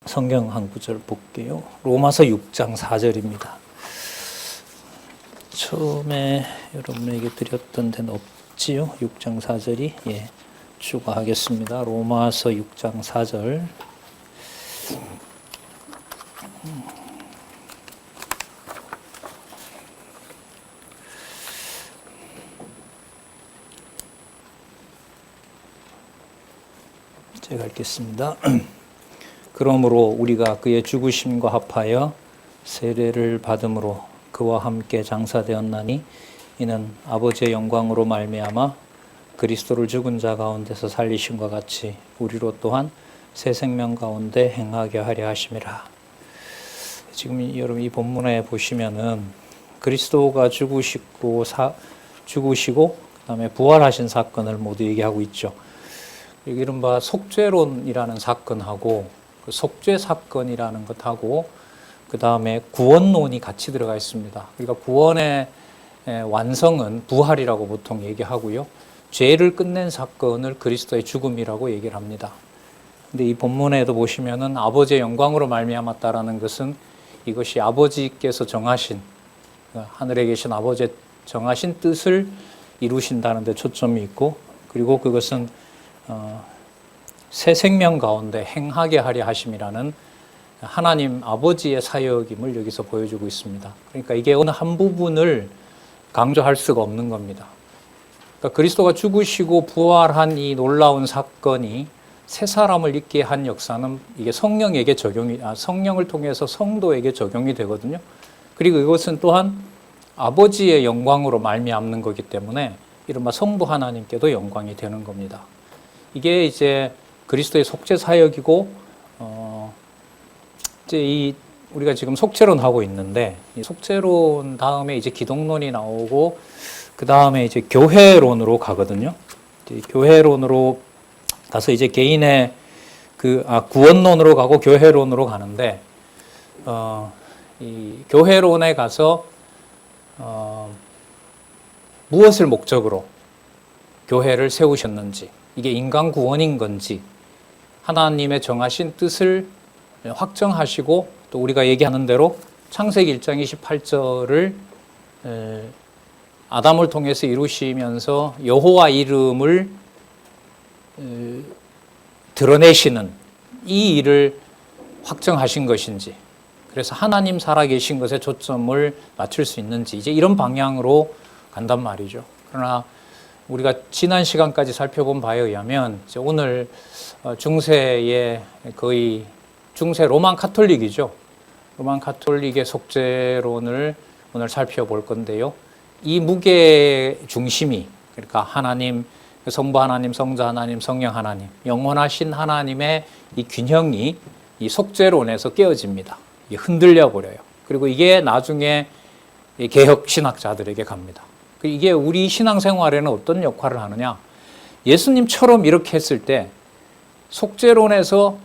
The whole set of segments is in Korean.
성경 한 구절 볼게요. 로마서 6장 4절입니다. 처음에 여러분에게 드렸던 데는 없지요? 6장 4절이 추가하겠습니다. 로마서 6장 4절. 제가 읽겠습니다. 그러므로 우리가 그의 죽으심과 합하여 세례를 받음으로 그와 함께 장사되었나니 이는 아버지의 영광으로 말미암아 그리스도를 죽은 자 가운데서 살리심과 같이 우리로 또한 새 생명 가운데 행하게 하려 하심이라. 지금 여러분 이 본문에 보시면은 그리스도가 죽으시고 그다음에 부활하신 사건을 모두 얘기하고 있죠. 이른바 속죄론이라는 사건하고 그 속죄 사건이라는 것하고 그 다음에 구원론이 같이 들어가 있습니다. 그러니까 구원의 완성은 부활이라고 보통 얘기하고요. 죄를 끝낸 사건을 그리스도의 죽음이라고 얘기를 합니다. 근데 이 본문에도 보시면은 아버지의 영광으로 말미암았다라는 것은 이것이 아버지께서 정하신 하늘에 계신 아버지의 정하신 뜻을 이루신다는 데 초점이 있고, 그리고 그것은 새 생명 가운데 행하게 하려 하심이라는 하나님 아버지의 사역임을 여기서 보여주고 있습니다. 그러니까 이게 어느 한 부분을 강조할 수가 없는 겁니다. 그러니까 그리스도가 죽으시고 부활한 이 놀라운 사건이 새 사람을 있게 한 역사는 이게 성령에게 성령을 통해서 성도에게 적용이 되거든요. 그리고 이것은 또한 아버지의 영광으로 말미암는 거기 때문에 이른바 성부 하나님께도 영광이 되는 겁니다. 이게 이제 그리스도의 속죄 사역이고, 이제 우리가 지금 속죄론 하고 있는데, 이 속죄론 다음에 이제 기독론이 나오고, 그 다음에 이제 교회론으로 가거든요. 이제 교회론으로 가서 이제 개인의 구원론으로 가고 교회론으로 가는데, 이 교회론에 가서, 무엇을 목적으로 교회를 세우셨는지, 이게 인간 구원인 건지, 하나님의 정하신 뜻을 확정하시고, 또 우리가 얘기하는 대로 창세기 1장 28절을 아담을 통해서 이루시면서 여호와 이름을 드러내시는 이 일을 확정하신 것인지, 그래서 하나님 살아계신 것에 초점을 맞출 수 있는지, 이제 이런 방향으로 간단 말이죠. 그러나 우리가 지난 시간까지 살펴본 바에 의하면 이제 오늘 중세의 거의 중세 로만 카톨릭이죠. 로만 카톨릭의 속죄론을 오늘 살펴볼 건데요. 이 무게 중심이, 그러니까 하나님, 성부 하나님, 성자 하나님, 성령 하나님, 영원하신 하나님의 이 균형이 이 속죄론에서 깨어집니다. 이게 흔들려 버려요. 그리고 이게 나중에 개혁 신학자들에게 갑니다. 이게 우리 신앙생활에는 어떤 역할을 하느냐? 예수님처럼 이렇게 했을 때 속죄론에서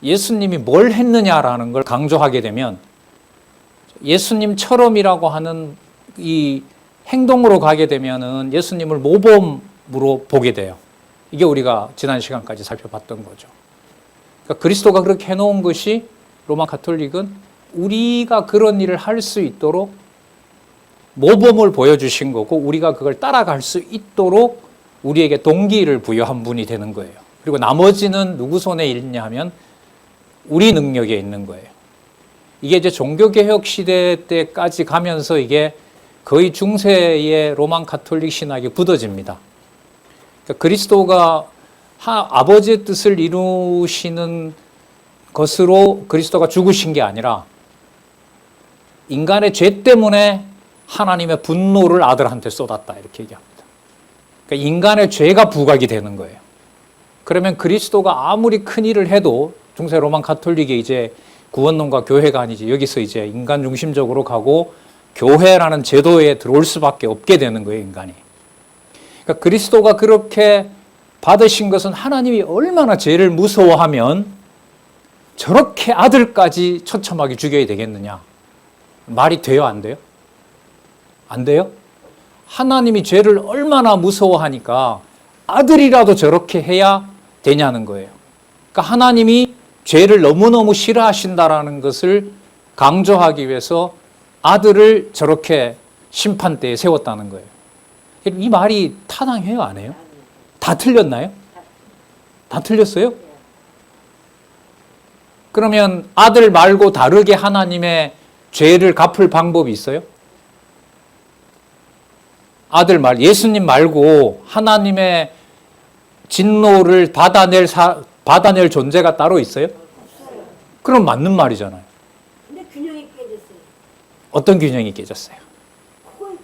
예수님이 뭘 했느냐라는 걸 강조하게 되면 예수님처럼이라고 하는 이 행동으로 가게 되면은 예수님을 모범으로 보게 돼요. 이게 우리가 지난 시간까지 살펴봤던 거죠. 그러니까 그리스도가 그렇게 해놓은 것이 로마 가톨릭은 우리가 그런 일을 할 수 있도록 모범을 보여주신 거고, 우리가 그걸 따라갈 수 있도록 우리에게 동기를 부여한 분이 되는 거예요. 그리고 나머지는 누구 손에 있냐 하면 우리 능력에 있는 거예요. 이게 이제 종교개혁 시대 때까지 가면서 이게 거의 중세의 로만 가톨릭 신학이 굳어집니다. 그러니까 그리스도가 아버지의 뜻을 이루시는 것으로 그리스도가 죽으신 게 아니라 인간의 죄 때문에 하나님의 분노를 아들한테 쏟았다, 이렇게 얘기합니다. 그러니까 인간의 죄가 부각이 되는 거예요. 그러면 그리스도가 아무리 큰 일을 해도 중세 로만 가톨릭의 이제 구원론과 교회가 아니지, 여기서 이제 인간 중심적으로 가고 교회라는 제도에 들어올 수밖에 없게 되는 거예요, 인간이. 그러니까 그리스도가 그렇게 받으신 것은 하나님이 얼마나 죄를 무서워하면 저렇게 아들까지 처참하게 죽여야 되겠느냐. 말이 돼요, 안 돼요? 안 돼요? 하나님이 죄를 얼마나 무서워하니까 아들이라도 저렇게 해야 되냐는 거예요. 그러니까 하나님이 죄를 너무너무 싫어하신다라는 것을 강조하기 위해서 아들을 저렇게 심판대에 세웠다는 거예요. 이 말이 타당해요, 안 해요? 다 틀렸나요? 다 틀렸어요? 그러면 아들 말고 다르게 하나님의 죄를 갚을 방법이 있어요? 예수님 말고 하나님의 진노를 받아낼 존재가 따로 있어요? 없어요. 그럼 맞는 말이잖아요. 근데 균형이 깨졌어요. 어떤 균형이 깨졌어요? 그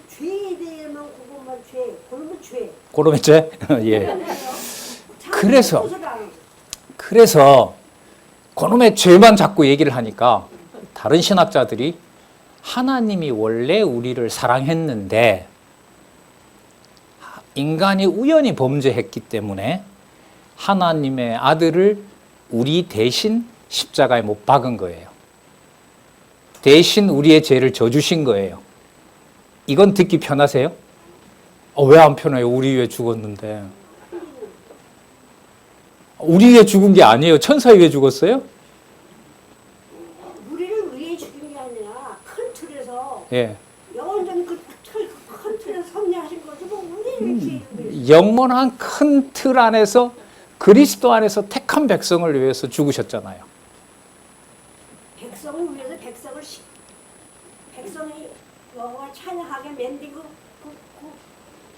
죄에 대해만 그것만 죄, 그러면 죄. 그러면 죄? 예. 그래서 그놈의 죄만 자꾸 얘기를 하니까 다른 신학자들이 하나님이 원래 우리를 사랑했는데 인간이 우연히 범죄했기 때문에 하나님의 아들을 우리 대신 십자가에 못 박은 거예요. 대신 우리의 죄를 져주신 거예요. 이건 듣기 편하세요? 왜 안 편해요? 우리 위해 죽었는데. 우리 위해 죽은 게 아니에요. 천사 위해 죽었어요? 우리를 위해 죽인 게 아니라 큰 틀에서 예. 영원전 큰 틀에서 섭리하신 거지 뭐 우리를 죄를 영원한 큰 틀 안에서 그리스도 안에서 택한 백성을 위해서 죽으셨잖아요. 백성을 위해서 백성이 여호와 찬양하게 만든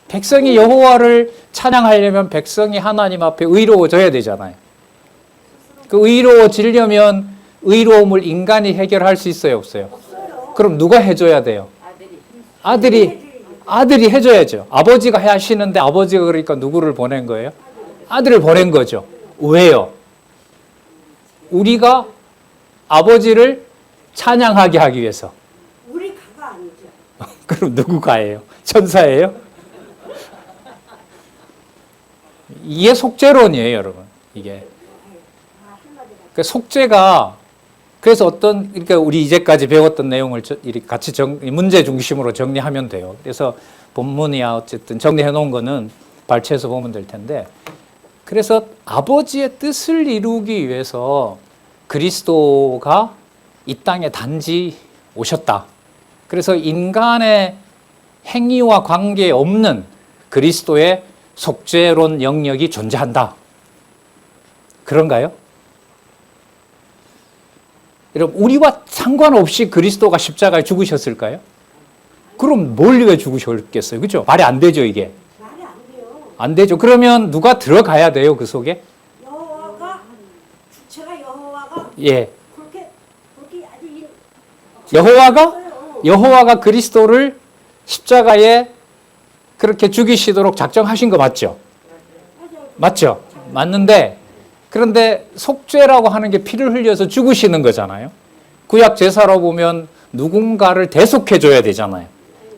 백성이 여호와를 찬양하려면 백성이 하나님 앞에 의로워져야 되잖아요. 그 의로워지려면 의로움을 인간이 해결할 수 있어요, 없어요? 없어요. 그럼 누가 해줘야 돼요? 아들이 해줘야죠. 아버지가 하시는데 아버지가 그러니까 누구를 보낸 거예요? 아들을 보낸 거죠. 왜요? 우리가 아버지를 찬양하게 하기 위해서. 우리 가가 아니죠. 그럼 누구 가예요? 천사예요? 이게 속죄론이에요, 여러분. 이게. 그 속죄가 그래서 그러니까 우리 이제까지 배웠던 내용을 같이 문제 중심으로 정리하면 돼요. 그래서 본문이야 어쨌든 정리해 놓은 거는 발췌해서 보면 될 텐데, 그래서 아버지의 뜻을 이루기 위해서 그리스도가 이 땅에 단지 오셨다. 그래서 인간의 행위와 관계없는 그리스도의 속죄론 영역이 존재한다. 그런가요? 여러분, 우리와 상관없이 그리스도가 십자가에 죽으셨을까요? 그럼 뭘 위해 죽으셨겠어요? 그죠? 말이 안 되죠, 이게. 말이 안 돼요. 안 되죠. 그러면 누가 들어가야 돼요, 그 속에? 주체가 여호와가 예. 그렇게 아주 여호와가 그리스도를 십자가에 그렇게 죽이시도록 작정하신 거 맞죠? 맞죠? 맞는데, 그런데 속죄라고 하는 게 피를 흘려서 죽으시는 거잖아요. 구약 제사로 보면 누군가를 대속해줘야 되잖아요.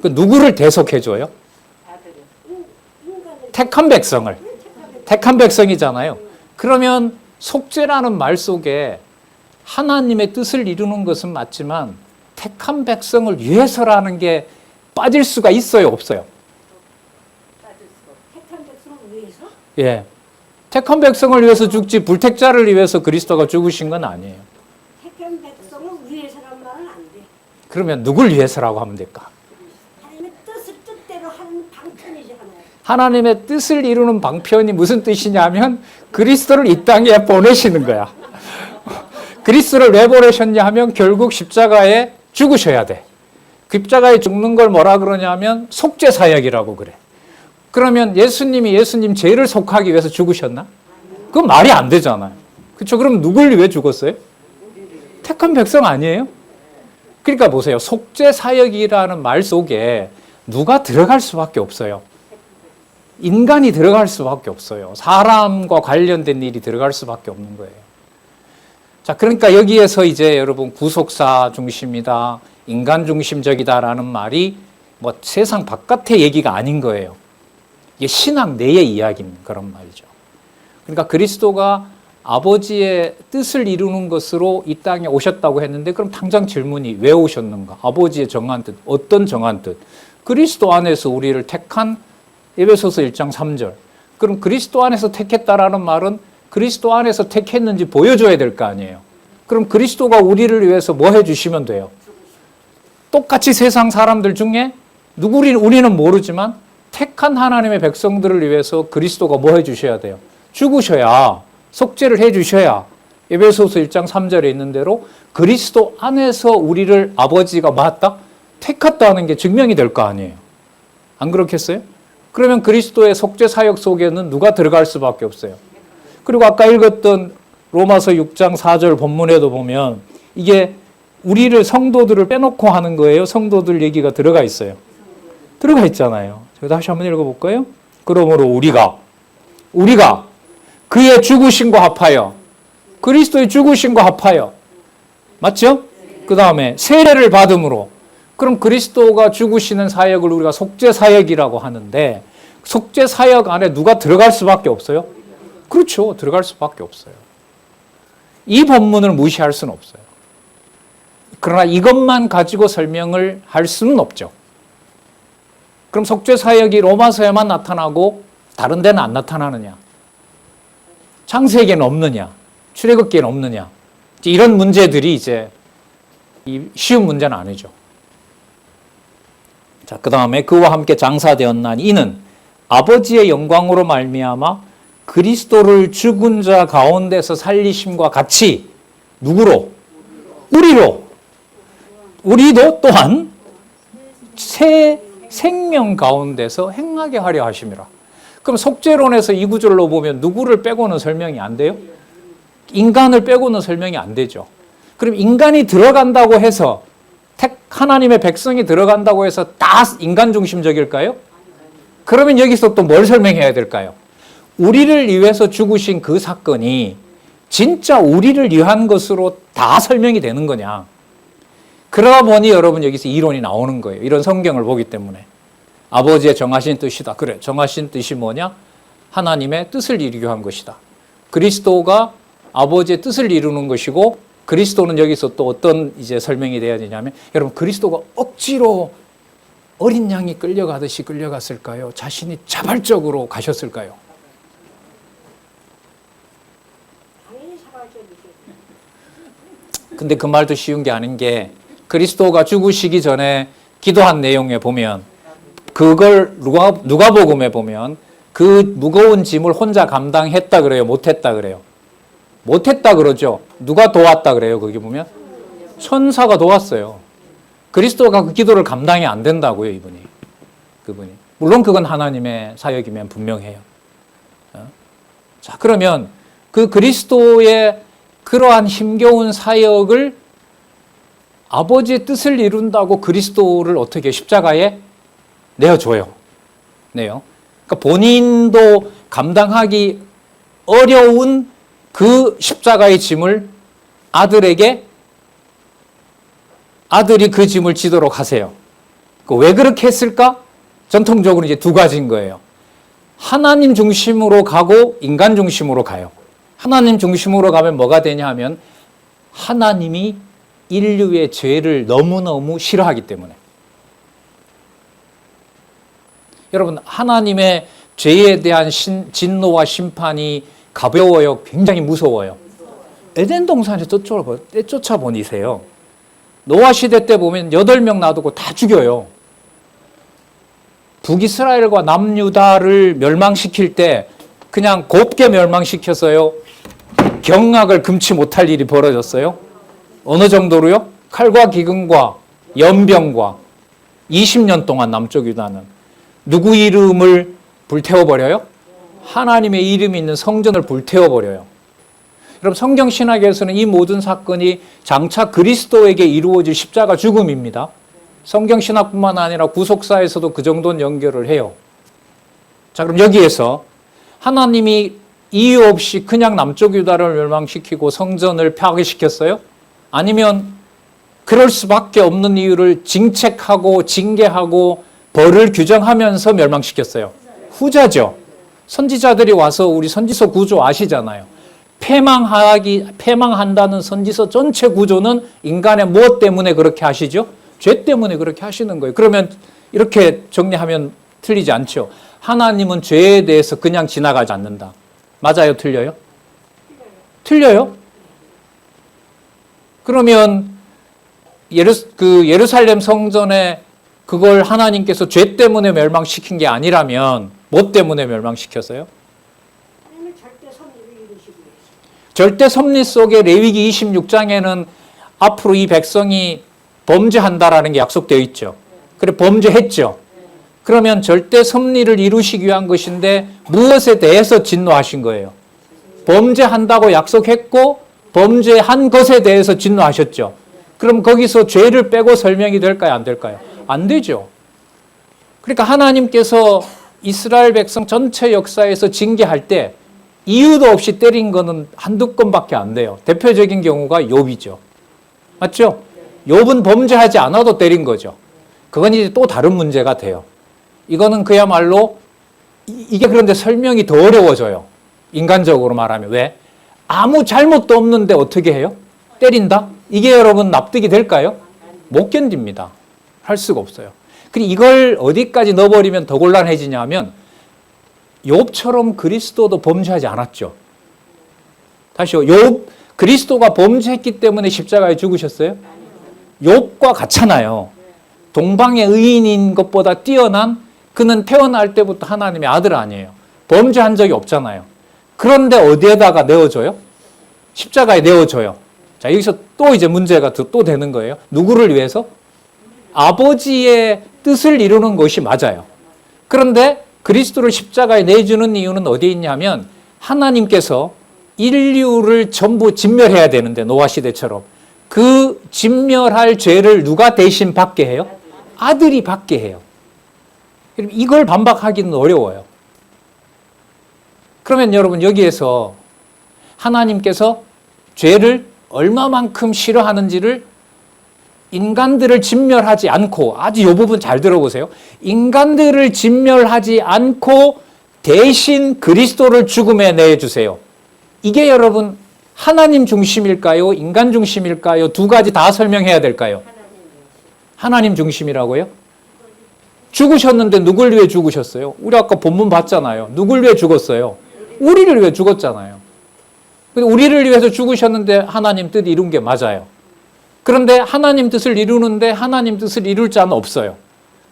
그 누구를 대속해줘요? 택한 백성이잖아요. 그러면 속죄라는 말 속에 하나님의 뜻을 이루는 것은 맞지만 택한 백성을 위해서라는 게 빠질 수가 있어요, 없어요? 택한 백성을 위해서? 예. 택한 백성을 위해서 죽지 불택자를 위해서 그리스도가 죽으신 건 아니에요. 택한 백성을 위해서란 말은 안 돼. 그러면 누굴 위해서라고 하면 될까? 하나님의 뜻대로 하는 방편이지 하나요. 하나님의 뜻을 이루는 방편이 무슨 뜻이냐면 그리스도를 이 땅에 보내시는 거야. 그리스도를 왜 보내셨냐 하면 결국 십자가에 죽으셔야 돼. 십자가에 죽는 걸 뭐라 그러냐면 속죄 사역이라고 그래. 그러면 예수님 죄를 속하기 위해서 죽으셨나? 그건 말이 안 되잖아요. 그렇죠? 그럼 누굴 위해 죽었어요? 택한 백성 아니에요? 그러니까 보세요. 속죄 사역이라는 말 속에 누가 들어갈 수밖에 없어요. 인간이 들어갈 수밖에 없어요. 사람과 관련된 일이 들어갈 수밖에 없는 거예요. 자, 그러니까 여기에서 이제 여러분 구속사 중심이다, 인간 중심적이다라는 말이 뭐 세상 바깥의 얘기가 아닌 거예요. 이게 신학 내의 이야기인 그런 말이죠. 그러니까 그리스도가 아버지의 뜻을 이루는 것으로 이 땅에 오셨다고 했는데 그럼 당장 질문이 왜 오셨는가? 아버지의 정한 뜻, 어떤 정한 뜻? 그리스도 안에서 우리를 택한 에베소서 1장 3절. 그럼 그리스도 안에서 택했다라는 말은 그리스도 안에서 택했는지 보여줘야 될 거 아니에요. 그럼 그리스도가 우리를 위해서 뭐 해주시면 돼요? 똑같이 세상 사람들 중에 우리는 모르지만 택한 하나님의 백성들을 위해서 그리스도가 뭐 해주셔야 돼요? 죽으셔야, 속죄를 해주셔야, 에베소서 1장 3절에 있는 대로 그리스도 안에서 우리를 아버지가 맞다? 택했다는 게 증명이 될 거 아니에요. 안 그렇겠어요? 그러면 그리스도의 속죄 사역 속에는 누가 들어갈 수밖에 없어요. 그리고 아까 읽었던 로마서 6장 4절 본문에도 보면 이게 우리를 성도들을 빼놓고 하는 거예요. 성도들 얘기가 들어가 있어요. 들어가 있잖아요. 제가 다시 한번 읽어볼까요? 그러므로 우리가 그의 죽으심과 합하여, 그리스도의 죽으심과 합하여, 맞죠? 그 다음에 세례를 받음으로. 그럼 그리스도가 죽으시는 사역을 우리가 속죄 사역이라고 하는데, 속죄 사역 안에 누가 들어갈 수밖에 없어요? 그렇죠. 들어갈 수밖에 없어요. 이 본문을 무시할 수는 없어요. 그러나 이것만 가지고 설명을 할 수는 없죠. 그럼 속죄 사역이 로마서에만 나타나고 다른 데는 안 나타나느냐? 창세기에는 없느냐? 출애굽기에는 없느냐? 이런 문제들이 이제 쉬운 문제는 아니죠. 자, 그 다음에 그와 함께 장사되었나니 이는 아버지의 영광으로 말미암아 그리스도를 죽은 자 가운데서 살리심과 같이 누구로? 우리도 또한 새 생명 가운데서 행하게 하려 하심이라. 그럼 속죄론에서 이 구절로 보면 누구를 빼고는 설명이 안 돼요? 인간을 빼고는 설명이 안 되죠. 그럼 인간이 들어간다고 해서 하나님의 백성이 들어간다고 해서 다 인간 중심적일까요? 그러면 여기서 또 뭘 설명해야 될까요? 우리를 위해서 죽으신 그 사건이 진짜 우리를 위한 것으로 다 설명이 되는 거냐? 그러다 보니 여러분 여기서 이론이 나오는 거예요. 이런 성경을 보기 때문에. 아버지의 정하신 뜻이다. 그래, 정하신 뜻이 뭐냐? 하나님의 뜻을 이루기 위한 것이다. 그리스도가 아버지의 뜻을 이루는 것이고, 그리스도는 여기서 또 어떤 이제 설명이 돼야 되냐면, 여러분 그리스도가 억지로 어린 양이 끌려가듯이 끌려갔을까요? 자신이 자발적으로 가셨을까요? 당연히 자발적이죠. 근데 그 말도 쉬운 게 아닌 게, 그리스도가 죽으시기 전에 기도한 내용에 보면, 그걸 누가복음에 보면 그 무거운 짐을 혼자 감당했다 그래요? 못했다 그래요? 못했다 그러죠. 누가 도왔다 그래요? 거기 보면 천사가 도왔어요. 그리스도가 그 기도를 감당이 안 된다고요, 그분이. 물론 그건 하나님의 사역이면 분명해요. 자, 그러면 그 그리스도의 그러한 힘겨운 사역을 아버지의 뜻을 이룬다고 그리스도를 어떻게 십자가에 내어줘요. 내요. 그러니까 본인도 감당하기 어려운 그 십자가의 짐을 아들이 그 짐을 지도록 하세요. 왜 그렇게 했을까? 전통적으로 이제 두 가지인 거예요. 하나님 중심으로 가고 인간 중심으로 가요. 하나님 중심으로 가면 뭐가 되냐 하면 하나님이 인류의 죄를 너무너무 싫어하기 때문에. 여러분, 하나님의 죄에 대한 진노와 심판이 가벼워요? 굉장히 무서워요? 에덴 동산에서 쫓아보니세요. 노아 시대 때 보면 8명 놔두고 다 죽여요. 북이스라엘과 남유다를 멸망시킬 때 그냥 곱게 멸망시켰어요. 경악을 금치 못할 일이 벌어졌어요. 어느 정도로요? 칼과 기근과 연병과 20년 동안 남쪽 유다는 누구 이름을 불태워버려요? 하나님의 이름이 있는 성전을 불태워버려요. 여러분, 성경 신학에서는 이 모든 사건이 장차 그리스도에게 이루어질 십자가 죽음입니다. 성경 신학뿐만 아니라 구속사에서도 그 정도는 연결을 해요. 자, 그럼 여기에서 하나님이 이유 없이 그냥 남쪽 유다를 멸망시키고 성전을 파괴시켰어요? 아니면 그럴 수밖에 없는 이유를 징책하고 징계하고 벌을 규정하면서 멸망시켰어요? 후자죠. 선지자들이 와서 우리 선지서 구조 아시잖아요. 패망한다는 선지서 전체 구조는 인간의 무엇 때문에 그렇게 하시죠? 죄 때문에 그렇게 하시는 거예요. 그러면 이렇게 정리하면 틀리지 않죠. 하나님은 죄에 대해서 그냥 지나가지 않는다. 맞아요? 틀려요? 틀려요? 그러면 예루살렘 성전에 그걸 하나님께서 죄 때문에 멸망시킨 게 아니라면 뭐 때문에 멸망시켰어요? 아니면 절대 섭리를 이루시기 위해서. 절대 섭리 속에 레위기 26장에는 앞으로 이 백성이 범죄한다라는 게 약속되어 있죠. 그래 범죄했죠. 그러면 절대 섭리를 이루시기 위한 것인데 무엇에 대해서 진노하신 거예요? 범죄한다고 약속했고 범죄한 것에 대해서 진노하셨죠. 그럼 거기서 죄를 빼고 설명이 될까요? 안 될까요? 안 되죠. 그러니까 하나님께서 이스라엘 백성 전체 역사에서 징계할 때 이유도 없이 때린 거는 한두 건밖에 안 돼요. 대표적인 경우가 욥이죠. 맞죠? 욥은 범죄하지 않아도 때린 거죠. 그건 이제 또 다른 문제가 돼요. 이거는 그야말로 이게 그런데 설명이 더 어려워져요. 인간적으로 말하면. 왜? 아무 잘못도 없는데 어떻게 해요? 때린다? 이게 여러분 납득이 될까요? 못 견딥니다. 할 수가 없어요. 그리고 이걸 어디까지 넣어버리면 더 곤란해지냐면 욥처럼 그리스도도 범죄하지 않았죠. 다시요. 욥 그리스도가 범죄했기 때문에 십자가에 죽으셨어요? 욥과 같잖아요. 동방의 의인인 것보다 뛰어난 그는 태어날 때부터 하나님의 아들 아니에요. 범죄한 적이 없잖아요. 그런데 어디에다가 내어줘요? 십자가에 내어줘요. 자, 여기서 또 이제 문제가 또 되는 거예요. 누구를 위해서? 아버지의 뜻을 이루는 것이 맞아요. 그런데 그리스도를 십자가에 내주는 이유는 어디에 있냐면 하나님께서 인류를 전부 진멸해야 되는데 노아 시대처럼 그 진멸할 죄를 누가 대신 받게 해요? 아들이 받게 해요. 이걸 반박하기는 어려워요. 그러면 여러분 여기에서 하나님께서 죄를 얼마만큼 싫어하는지를 인간들을 진멸하지 않고 아주 이 부분 잘 들어보세요. 인간들을 진멸하지 않고 대신 그리스도를 죽음에 내주세요. 이게 여러분 하나님 중심일까요? 인간 중심일까요? 두 가지 다 설명해야 될까요? 하나님 중심이라고요? 죽으셨는데 누굴 위해 죽으셨어요? 우리 아까 본문 봤잖아요. 누굴 위해 죽었어요? 우리를 위해 죽었잖아요. 우리를 위해서 죽으셨는데 하나님 뜻 이룬 게 맞아요. 그런데 하나님 뜻을 이루는데 하나님 뜻을 이룰 자는 없어요.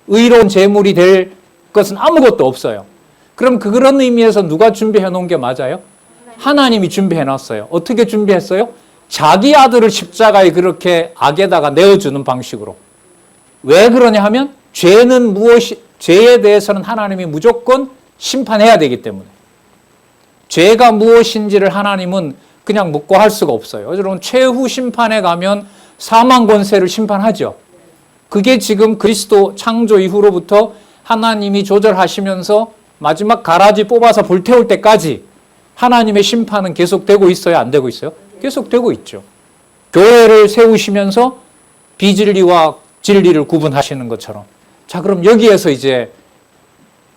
의로운 제물이 될 것은 아무것도 없어요. 그럼 그런 의미에서 누가 준비해 놓은 게 맞아요? 하나님이 준비해 놨어요. 어떻게 준비했어요? 자기 아들을 십자가에 그렇게 악에다가 내어주는 방식으로. 왜 그러냐 하면 죄에 대해서는 하나님이 무조건 심판해야 되기 때문에. 죄가 무엇인지를 하나님은 그냥 묵고 할 수가 없어요. 여러분 최후 심판에 가면 사망 권세를 심판하죠. 그게 지금 그리스도 창조 이후로부터 하나님이 조절하시면서 마지막 가라지 뽑아서 불태울 때까지 하나님의 심판은 계속되고 있어요? 안 되고 있어요? 계속되고 있죠. 교회를 세우시면서 비진리와 진리를 구분하시는 것처럼. 자, 그럼 여기에서 이제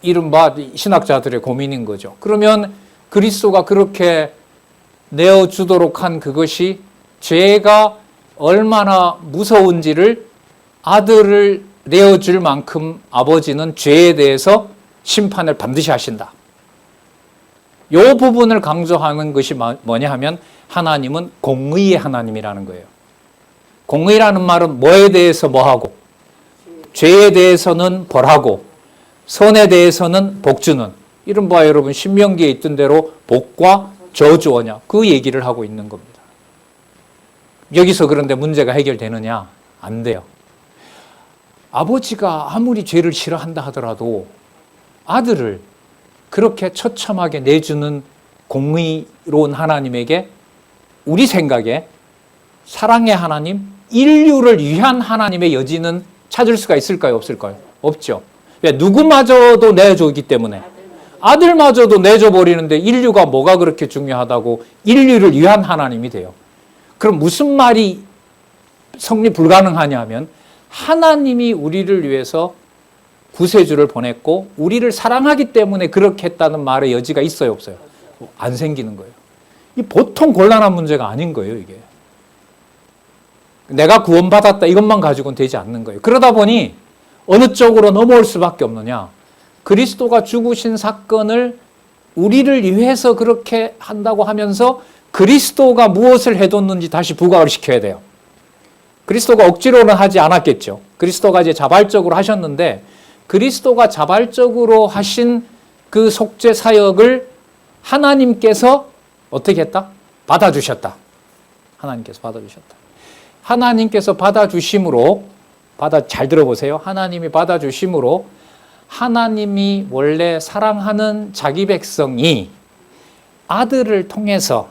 이른바 신학자들의 고민인 거죠. 그러면 그리스도가 그렇게 내어주도록 한 그것이 죄가 얼마나 무서운지를 아들을 내어줄 만큼 아버지는 죄에 대해서 심판을 반드시 하신다. 이 부분을 강조하는 것이 뭐냐 하면 하나님은 공의의 하나님이라는 거예요. 공의라는 말은 뭐에 대해서 뭐하고 죄에 대해서는 벌하고 선에 대해서는 복주는 이른바 여러분 신명기에 있던 대로 복과 저주 언약 그 얘기를 하고 있는 겁니다. 여기서 그런데 문제가 해결되느냐? 안 돼요. 아버지가 아무리 죄를 싫어한다 하더라도 아들을 그렇게 처참하게 내주는 공의로운 하나님에게 우리 생각에 사랑의 하나님, 인류를 위한 하나님의 여지는 찾을 수가 있을까요? 없을까요? 없죠. 왜? 누구마저도 내주기 때문에 아들마저도 내줘버리는데 인류가 뭐가 그렇게 중요하다고 인류를 위한 하나님이 돼요. 그럼 무슨 말이 성립 불가능하냐 하면 하나님이 우리를 위해서 구세주를 보냈고 우리를 사랑하기 때문에 그렇게 했다는 말의 여지가 있어요? 없어요? 안 생기는 거예요. 이 보통 곤란한 문제가 아닌 거예요. 이게. 내가 구원받았다 이것만 가지고는 되지 않는 거예요. 그러다 보니 어느 쪽으로 넘어올 수밖에 없느냐. 그리스도가 죽으신 사건을 우리를 위해서 그렇게 한다고 하면서 그리스도가 무엇을 해뒀는지 다시 부각을 시켜야 돼요. 그리스도가 억지로는 하지 않았겠죠. 그리스도가 이제 자발적으로 하셨는데 그리스도가 자발적으로 하신 그 속죄 사역을 하나님께서 어떻게 했다? 받아주셨다. 하나님께서 받아주셨다. 하나님께서 받아주심으로 잘 들어보세요. 하나님이 받아주심으로 하나님이 원래 사랑하는 자기 백성이 아들을 통해서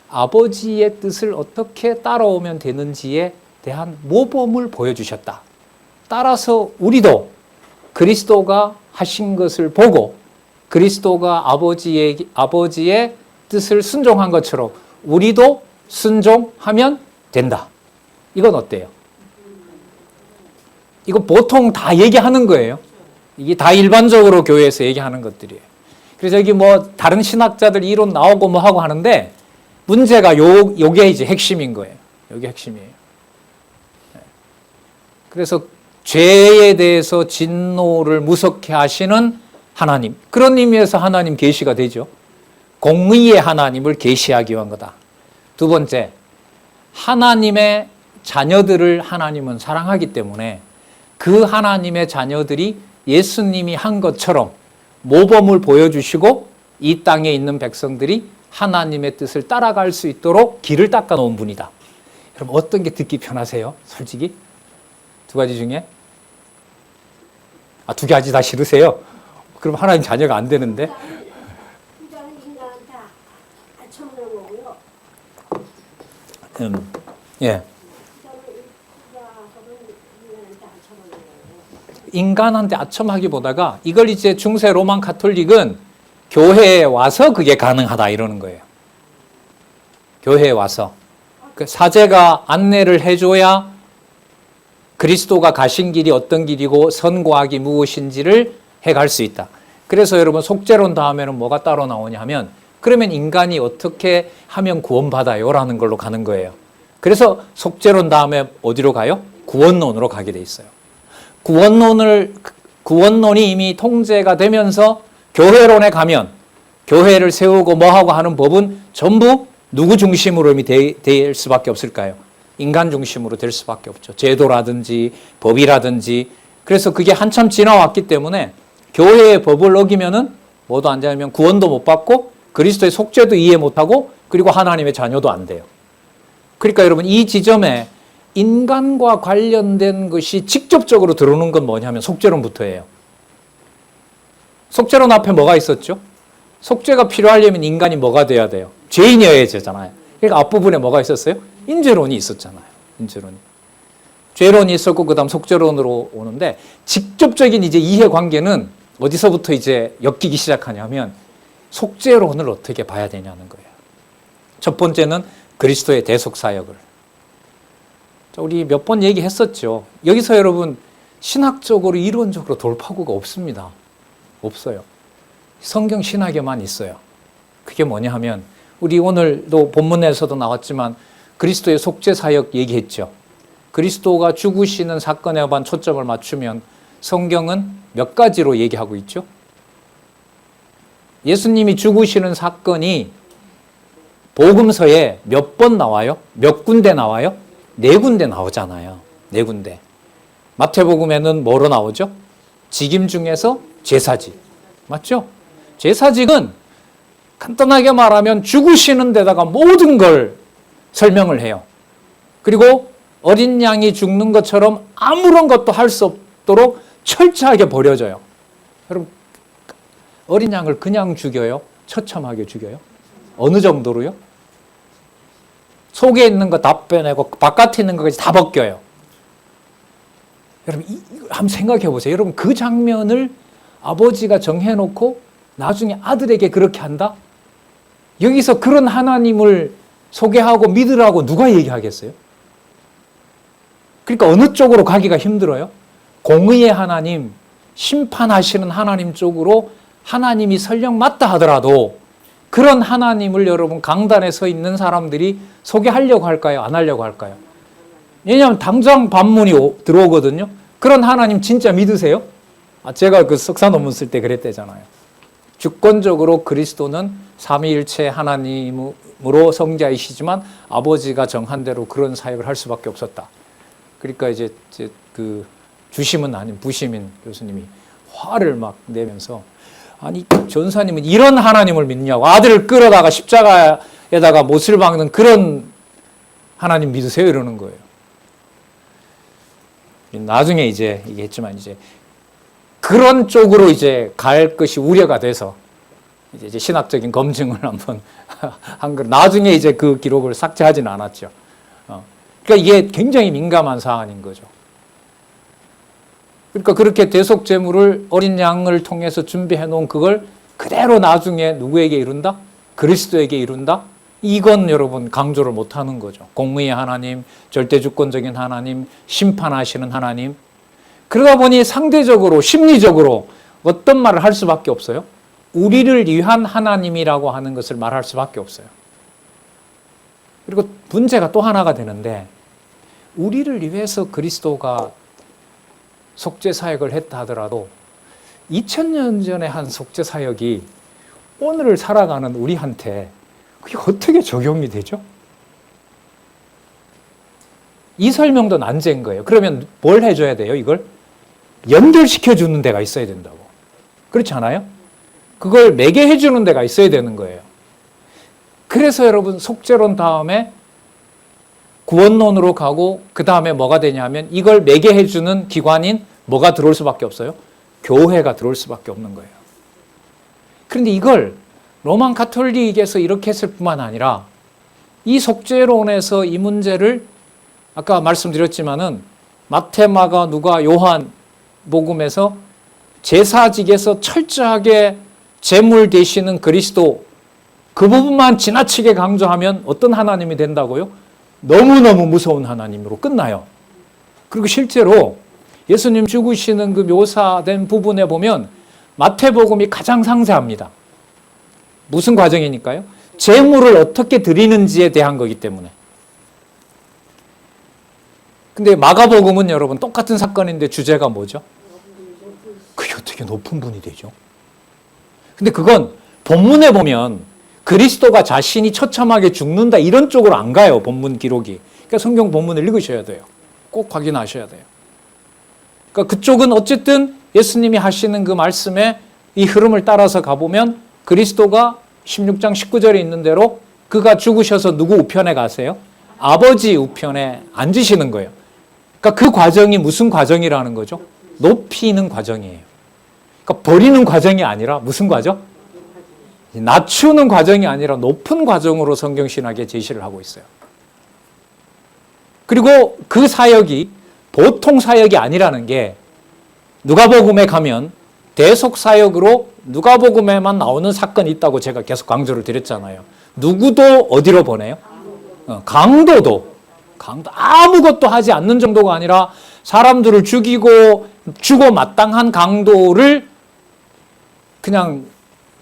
아버지의 뜻을 어떻게 따라오면 되는지에 대한 모범을 보여주셨다. 따라서 우리도 그리스도가 하신 것을 보고 그리스도가 아버지의 뜻을 순종한 것처럼 우리도 순종하면 된다. 이건 어때요? 이거 보통 다 얘기하는 거예요. 이게 다 일반적으로 교회에서 얘기하는 것들이에요. 그래서 여기 뭐 다른 신학자들 이론 나오고 뭐 하고 하는데 문제가 요게 이제 핵심인 거예요. 요게 핵심이에요. 그래서 죄에 대해서 진노를 무섭게 하시는 하나님. 그런 의미에서 하나님 계시가 되죠. 공의의 하나님을 계시하기 위한 거다. 두 번째, 하나님의 자녀들을 하나님은 사랑하기 때문에 그 하나님의 자녀들이 예수님이 한 것처럼 모범을 보여주시고 이 땅에 있는 백성들이 하나님의 뜻을 따라갈 수 있도록 길을 닦아 놓은 분이다. 여러분 어떤 게 듣기 편하세요? 솔직히? 두 가지 중에? 두 가지 다 싫으세요? 그럼 하나님 자녀가 안 되는데? 부자는 인간한테 처먹는 거고요. 예. 부자하고는 인간한테 안 처먹는 거예요. 인간한테 아첨하기보다가 이걸 이제 중세 로만 가톨릭은 교회에 와서 그게 가능하다 이러는 거예요. 교회에 와서. 그 사제가 안내를 해줘야 그리스도가 가신 길이 어떤 길이고 선과악이 무엇인지를 해갈 수 있다. 그래서 여러분 속죄론 다음에는 뭐가 따로 나오냐 하면 그러면 인간이 어떻게 하면 구원받아요? 라는 걸로 가는 거예요. 그래서 속죄론 다음에 어디로 가요? 구원론으로 가게 돼 있어요. 구원론이 이미 통제가 되면서 교회론에 가면 교회를 세우고 뭐하고 하는 법은 전부 누구 중심으로 이미 될 수밖에 없을까요? 인간 중심으로 될 수밖에 없죠. 제도라든지 법이라든지. 그래서 그게 한참 지나왔기 때문에 교회의 법을 어기면은 뭐도 안 되면 구원도 못 받고 그리스도의 속죄도 이해 못하고 그리고 하나님의 자녀도 안 돼요. 그러니까 여러분 이 지점에 인간과 관련된 것이 직접적으로 들어오는 건 뭐냐면 속죄론부터예요. 속죄론 앞에 뭐가 있었죠? 속죄가 필요하려면 인간이 뭐가 돼야 돼요? 죄인이어야 되잖아요. 그러니까 앞부분에 뭐가 있었어요? 인죄론이 있었잖아요. 인죄론이. 죄론이 있었고 그다음 속죄론으로 오는데 직접적인 이제 이해관계는 어디서부터 이제 엮이기 시작하냐면 속죄론을 어떻게 봐야 되냐는 거예요. 첫 번째는 그리스도의 대속 사역을. 우리 몇 번 얘기했었죠. 여기서 여러분 신학적으로 이론적으로 돌파구가 없습니다. 없어요. 성경 신학에만 있어요. 그게 뭐냐 하면 우리 오늘도 본문에서도 나왔지만 그리스도의 속죄 사역 얘기했죠. 그리스도가 죽으시는 사건에만 초점을 맞추면 성경은 몇 가지로 얘기하고 있죠. 예수님이 죽으시는 사건이 복음서에 몇 번 나와요? 몇 군데 나와요? 4군데 나오잖아요. 4군데. 마태복음에는 뭐로 나오죠? 직임 중에서 제사직. 맞죠? 제사직은 간단하게 말하면 죽으시는 데다가 모든 걸 설명을 해요. 그리고 어린 양이 죽는 것처럼 아무런 것도 할 수 없도록 철저하게 버려져요. 여러분, 어린 양을 그냥 죽여요? 처참하게 죽여요? 어느 정도로요? 속에 있는 거 다 빼내고 바깥에 있는 것까지 다 벗겨요. 여러분, 이거 한번 생각해 보세요. 여러분, 그 장면을 아버지가 정해놓고 나중에 아들에게 그렇게 한다? 여기서 그런 하나님을 소개하고 믿으라고 누가 얘기하겠어요? 그러니까 어느 쪽으로 가기가 힘들어요? 공의의 하나님, 심판하시는 하나님 쪽으로 하나님이 설령 맞다 하더라도 그런 하나님을 여러분 강단에 서 있는 사람들이 소개하려고 할까요? 안 하려고 할까요? 왜냐하면 당장 반문이 들어오거든요. 그런 하나님 진짜 믿으세요? 제가 그 석사 논문 쓸 때 그랬대잖아요. 주권적으로 그리스도는 삼위일체 하나님으로 성자이시지만 아버지가 정한 대로 그런 사역을 할 수밖에 없었다. 그러니까 이제 그 주심은 아닌 부심인 교수님이 화를 막 내면서, 아니 전사님은 이런 하나님을 믿냐고, 아들을 끌어다가 십자가에다가 못을 박는 그런 하나님 믿으세요? 이러는 거예요. 나중에 이제 얘기했지만 이제 그런 쪽으로 이제 갈 것이 우려가 돼서 이제 신학적인 검증을 한번 한 거. 나중에 이제 그 기록을 삭제하지는 않았죠. 그러니까 이게 굉장히 민감한 사안인 거죠. 그러니까 그렇게 대속제물을 어린 양을 통해서 준비해 놓은 그걸 그대로 나중에 누구에게 이룬다? 그리스도에게 이룬다? 이건 여러분 강조를 못 하는 거죠. 공의의 하나님, 절대주권적인 하나님, 심판하시는 하나님. 그러다 보니 상대적으로 심리적으로 어떤 말을 할 수밖에 없어요? 우리를 위한 하나님이라고 하는 것을 말할 수밖에 없어요. 그리고 문제가 또 하나가 되는데, 우리를 위해서 그리스도가 속죄 사역을 했다 하더라도 2000년 전에 한 속죄 사역이 오늘을 살아가는 우리한테 그게 어떻게 적용이 되죠? 이 설명도 난제인 거예요. 그러면 뭘 해줘야 돼요? 이걸 연결시켜 주는 데가 있어야 된다고. 그렇지 않아요? 그걸 매개해 주는 데가 있어야 되는 거예요. 그래서 여러분 속죄론 다음에 구원론으로 가고 그 다음에 뭐가 되냐면 이걸 매개해 주는 기관인 뭐가 들어올 수밖에 없어요? 교회가 들어올 수밖에 없는 거예요. 그런데 이걸 로만 가톨릭에서 이렇게 했을 뿐만 아니라 이 속죄론에서 이 문제를 아까 말씀드렸지만은 마태, 마가, 누가, 요한 복음에서 제사직에서 철저하게 제물 되시는 그리스도 그 부분만 지나치게 강조하면 어떤 하나님이 된다고요? 너무너무 무서운 하나님으로 끝나요. 그리고 실제로 예수님 죽으시는 그 묘사된 부분에 보면 마태복음이 가장 상세합니다. 무슨 과정이니까요? 제물을 어떻게 드리는지에 대한 거기 때문에. 근데 마가복음은 여러분 똑같은 사건인데 주제가 뭐죠? 그게 어떻게 높은 분이 되죠? 근데 그건 본문에 보면 그리스도가 자신이 처참하게 죽는다 이런 쪽으로 안 가요. 본문 기록이. 그러니까 성경 본문을 읽으셔야 돼요. 꼭 확인하셔야 돼요. 그러니까 그쪽은 어쨌든 예수님이 하시는 그 말씀에 이 흐름을 따라서 가보면 그리스도가 16장 19절에 있는 대로 그가 죽으셔서 누구 우편에 가세요? 아버지 우편에 앉으시는 거예요. 그러니까 그 과정이 무슨 과정이라는 거죠? 높이는 과정이에요. 그러니까 버리는 과정이 아니라 무슨 과정? 낮추는 과정이 아니라 높은 과정으로 성경신학에 제시를 하고 있어요. 그리고 그 사역이 보통 사역이 아니라는 게 누가복음에 가면 대속사역으로 누가복음에만 나오는 사건이 있다고 제가 계속 강조를 드렸잖아요. 누구도 어디로 보내요? 강도도 아무것도 하지 않는 정도가 아니라 사람들을 죽이고 주고 마땅한 강도를 그냥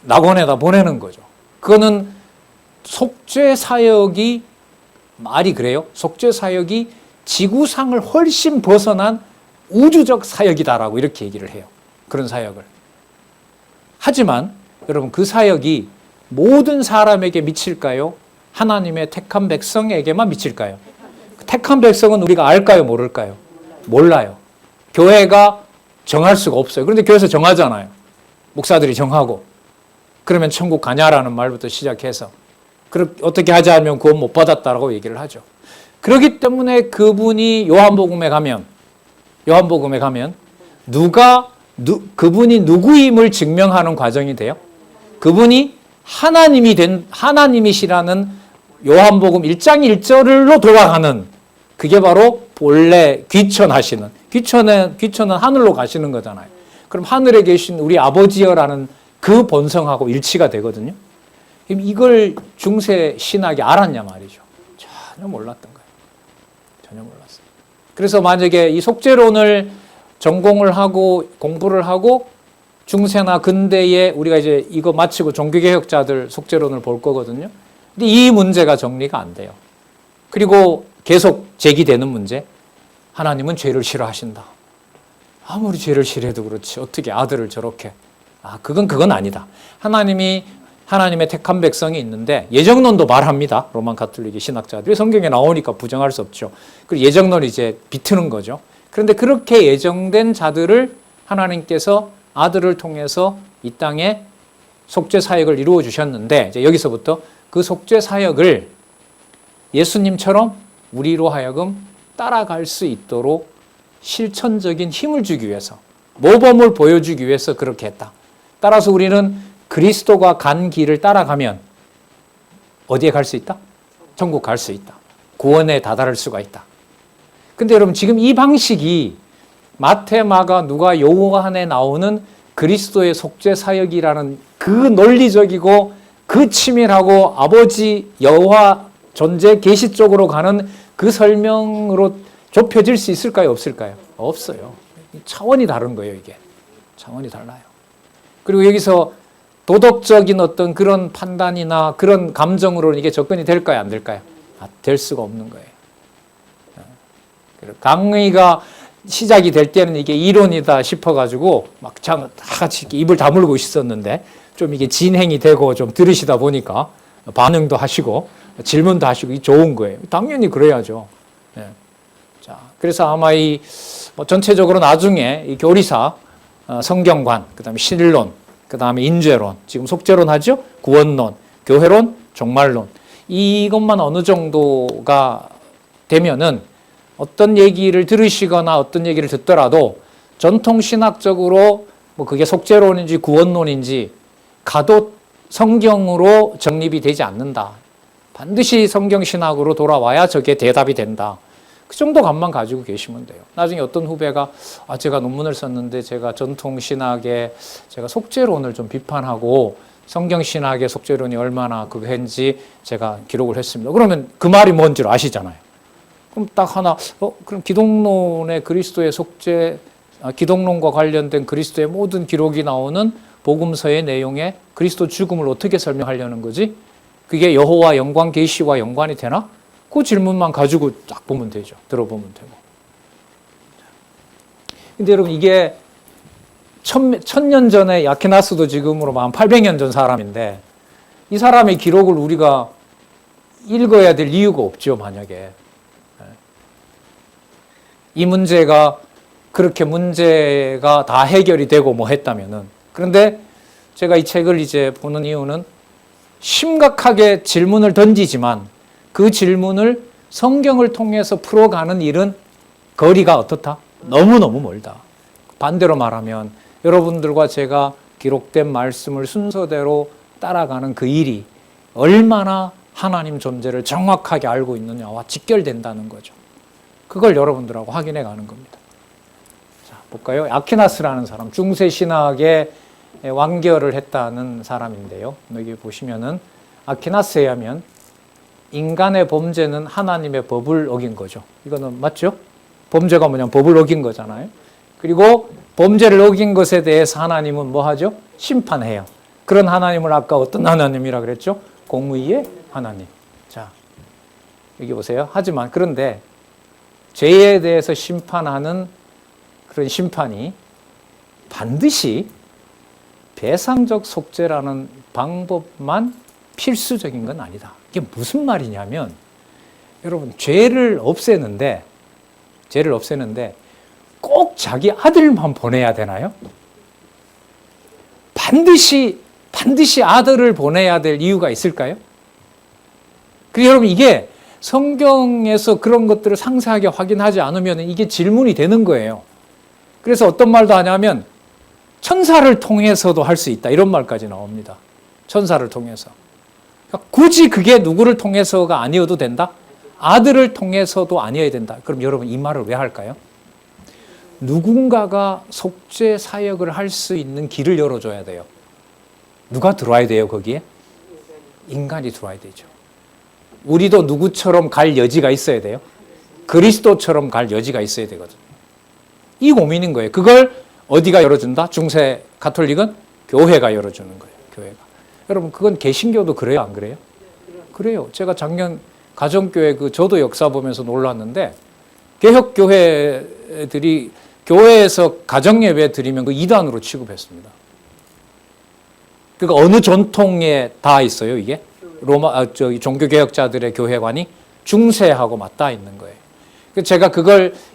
낙원에다 보내는 거죠. 그거는 속죄 사역이 말이 그래요. 속죄 사역이 지구상을 훨씬 벗어난 우주적 사역이다라고 이렇게 얘기를 해요. 그런 사역을. 하지만 여러분 그 사역이 모든 사람에게 미칠까요? 하나님의 택한 백성에게만 미칠까요? 택한 백성은 우리가 알까요? 모를까요? 몰라요. 교회가 정할 수가 없어요. 그런데 교회에서 정하잖아요. 목사들이 정하고. 그러면 천국 가냐라는 말부터 시작해서 어떻게 하지 않으면 구원 못 받았다라고 얘기를 하죠. 그렇기 때문에 그분이 요한복음에 가면 그분이 누구임을 증명하는 과정이 돼요. 그분이 하나님이시라는 요한복음 1장 1절로 돌아가는 그게 바로 본래 귀천하시는 귀천은 하늘로 가시는 거잖아요. 그럼 하늘에 계신 우리 아버지여라는 그 본성하고 일치가 되거든요. 이걸 중세 신학이 알았냐 말이죠. 전혀 몰랐던 거예요. 전혀 몰랐어요. 그래서 만약에 이 속죄론을 전공을 하고 공부를 하고 중세나 근대에 우리가 이제 이거 마치고 종교개혁자들 속죄론을 볼 거거든요. 근데 이 문제가 정리가 안 돼요. 그리고 계속 제기되는 문제. 하나님은 죄를 싫어하신다. 아무리 죄를 싫어해도 그렇지 어떻게 아들을 저렇게 그건 아니다. 하나님의 택한 백성이 있는데 예정론도 말합니다. 로만 가톨릭의 신학자들이 성경에 나오니까 부정할 수 없죠. 그리고 예정론이 이제 비트는 거죠. 그런데 그렇게 예정된 자들을 하나님께서 아들을 통해서 이 땅에 속죄 사역을 이루어 주셨는데 이제 여기서부터 그 속죄 사역을 예수님처럼 우리로 하여금 따라갈 수 있도록 실천적인 힘을 주기 위해서, 모범을 보여주기 위해서 그렇게 했다. 따라서 우리는 그리스도가 간 길을 따라가면 어디에 갈 수 있다? 천국 갈 수 있다. 구원에 다다를 수가 있다. 근데 여러분 지금 이 방식이 마태, 마가, 누가, 요한에 나오는 그리스도의 속죄 사역이라는 그 논리적이고 그 치밀하고 아버지 여호와 존재 계시 쪽으로 가는 그 설명으로 좁혀질 수 있을까요? 없을까요? 없어요. 차원이 다른 거예요, 이게. 차원이 달라요. 그리고 여기서 도덕적인 어떤 그런 판단이나 그런 감정으로는 이게 접근이 될까요? 안 될까요? 될 수가 없는 거예요. 강의가 시작이 될 때는 이게 이론이다 싶어가지고 막 다 같이 입을 다물고 있었는데 좀 이게 진행이 되고 좀 들으시다 보니까 반응도 하시고 질문도 하시고 이 좋은 거예요. 당연히 그래야죠. 자, 그래서 아마 전체적으로 나중에 이 교리사, 성경관, 그다음에 신론, 그다음에 인죄론, 지금 속죄론 하죠? 구원론, 교회론, 종말론. 이것만 어느 정도가 되면은 어떤 얘기를 들으시거나 어떤 얘기를 듣더라도 전통 신학적으로 뭐 그게 속죄론인지 구원론인지 가도 성경으로 정립이 되지 않는다. 반드시 성경 신학으로 돌아와야 저게 대답이 된다. 그 정도 감만 가지고 계시면 돼요. 나중에 어떤 후배가 제가 논문을 썼는데 제가 전통 신학에 제가 속죄론을 좀 비판하고 성경 신학의 속죄론이 얼마나 그거인지 제가 기록을 했습니다. 그러면 그 말이 뭔지를 아시잖아요. 그럼 딱 하나, 그럼 기독론의 그리스도의 속죄, 기독론과 관련된 그리스도의 모든 기록이 나오는 복음서의 내용에 그리스도 죽음을 어떻게 설명하려는 거지? 그게 여호와 영광 계시와 연관이 되나? 그 질문만 가지고 딱 보면 되죠. 들어보면 되고. 근데 여러분 이게 1000년 전에 야키나스도 지금으로 한 800년 전 사람인데 이 사람의 기록을 우리가 읽어야 될 이유가 없죠, 만약에. 이 문제가 그렇게 문제가 다 해결이 되고 뭐 했다면은. 그런데 제가 이 책을 이제 보는 이유는 심각하게 질문을 던지지만 그 질문을 성경을 통해서 풀어가는 일은 거리가 어떻다? 너무너무 멀다. 반대로 말하면 여러분들과 제가 기록된 말씀을 순서대로 따라가는 그 일이 얼마나 하나님 존재를 정확하게 알고 있느냐와 직결된다는 거죠. 그걸 여러분들하고 확인해 가는 겁니다. 자, 볼까요? 아퀴나스라는 사람, 중세 신학의 완결을 했다는 사람인데요. 여기 보시면은 아퀴나스에 하면 인간의 범죄는 하나님의 법을 어긴 거죠. 이거는 맞죠? 범죄가 뭐냐면 법을 어긴 거잖아요. 그리고 범죄를 어긴 것에 대해서 하나님은 뭐 하죠? 심판해요. 그런 하나님을 아까 어떤 하나님이라 그랬죠? 공의의 하나님. 자, 여기 보세요. 하지만 그런데 죄에 대해서 심판하는 그런 심판이 반드시 배상적 속죄라는 방법만 필수적인 건 아니다. 이게 무슨 말이냐면 여러분 죄를 없애는데 꼭 자기 아들만 보내야 되나요? 반드시 아들을 보내야 될 이유가 있을까요? 그리고 여러분 이게 성경에서 그런 것들을 상세하게 확인하지 않으면 이게 질문이 되는 거예요. 그래서 어떤 말도 하냐면 천사를 통해서도 할 수 있다. 이런 말까지 나옵니다. 천사를 통해서. 그러니까 굳이 그게 누구를 통해서가 아니어도 된다? 아들을 통해서도 아니어야 된다. 그럼 여러분 이 말을 왜 할까요? 누군가가 속죄 사역을 할 수 있는 길을 열어줘야 돼요. 누가 들어와야 돼요, 거기에? 인간이 들어와야 되죠. 우리도 누구처럼 갈 여지가 있어야 돼요. 그리스도처럼 갈 여지가 있어야 되거든요. 이 고민인 거예요. 그걸 어디가 열어준다? 중세 가톨릭은 교회가 열어주는 거예요. 교회가. 여러분 그건 개신교도 그래요, 안 그래요? 그래요. 제가 작년 가정교회 저도 역사 보면서 놀랐는데 개혁교회들이 교회에서 가정예배 드리면 그 이단으로 취급했습니다. 그러니까 어느 전통에 다 있어요, 이게? 저기 종교개혁자들의 교회관이 중세하고 맞닿아 있는 거예요. 제가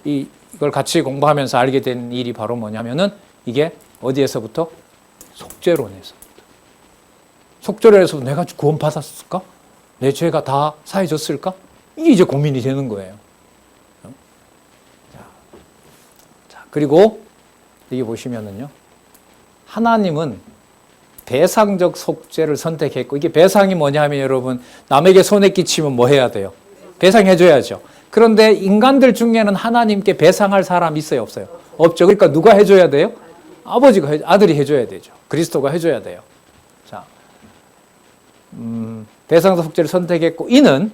이걸 같이 공부하면서 알게 된 일이 바로 뭐냐면은 이게 어디에서부터? 속죄론에서부터. 속죄론에서 내가 구원받았을까? 내 죄가 다 사해졌을까? 이게 이제 고민이 되는 거예요. 자, 그리고 여기 보시면은요. 하나님은 배상적 속죄를 선택했고, 이게 배상이 뭐냐면 여러분, 남에게 손해 끼치면 뭐 해야 돼요? 배상해줘야죠. 그런데 인간들 중에는 하나님께 배상할 사람 있어요, 없어요? 없죠. 그러니까 누가 해줘야 돼요? 아들이 해줘야 되죠. 그리스도가 해줘야 돼요. 자, 배상적 속죄를 선택했고, 이는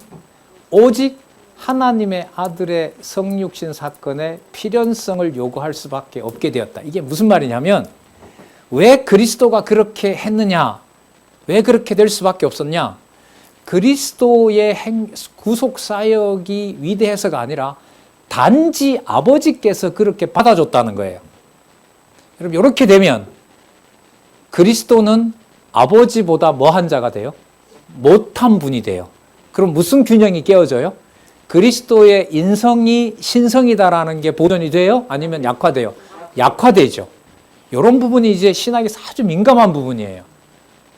오직 하나님의 아들의 성육신 사건의 필연성을 요구할 수밖에 없게 되었다. 이게 무슨 말이냐면, 왜 그리스도가 그렇게 했느냐? 왜 그렇게 될 수밖에 없었냐? 그리스도의 구속 사역이 위대해서가 아니라 단지 아버지께서 그렇게 받아줬다는 거예요. 여러분, 이렇게 되면 그리스도는 아버지보다 뭐한 자가 돼요? 못한 분이 돼요. 그럼 무슨 균형이 깨어져요? 그리스도의 인성이 신성이다라는 게 보존이 돼요? 아니면 약화돼요? 약화되죠. 이런 부분이 이제 신학에 아주 민감한 부분이에요.